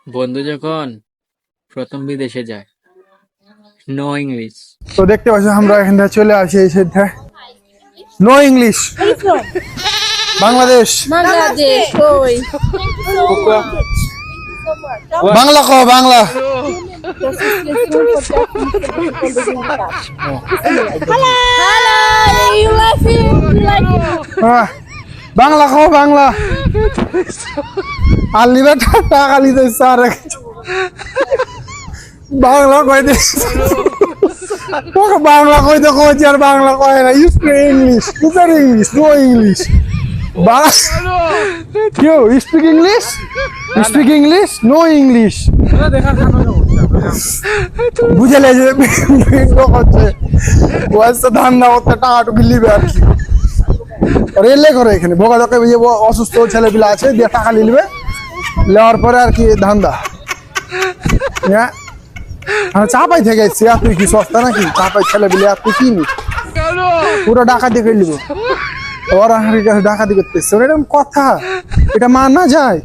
বন্ধু যখন প্রথম বিদেশে যায়, নো ইংলিশ। তো দেখতে পাচ্ছ আমরা এখান থেকে চলে আসি এই সাইডে। No English. বাংলাদেশ। বাংলাদেশ কই? বাংলা কও বাংলা। বাংলা কও বাংলা। আলিবা টাকা লিতে স্যার বাংলা কই দে। তোকে বাংলা কই দে কই আর বাংলা কই না। You speak English. কিসের English? No English. You speak English? You speak English? No English. বুঝলে যে ভিডিও করছে ওয়াইসে ধান না ওতে টাকা লিবে আর কি রেলে করে এখানে বোকা দোকে যে অসুস্থ ছেলেপিলা আছে দিয়ে টাকা লিবে নেওয়ার পরে আর কি ধান্দা চাপাই থেকে এসছি আর তুই কি সস্তা নাকি চাপাই ছেলেপিলে আর তুই কিনি পুরো ডাকাতি করে লিব ওরা ডাকাতি করতেছে এরকম কথা এটা মানা যায়।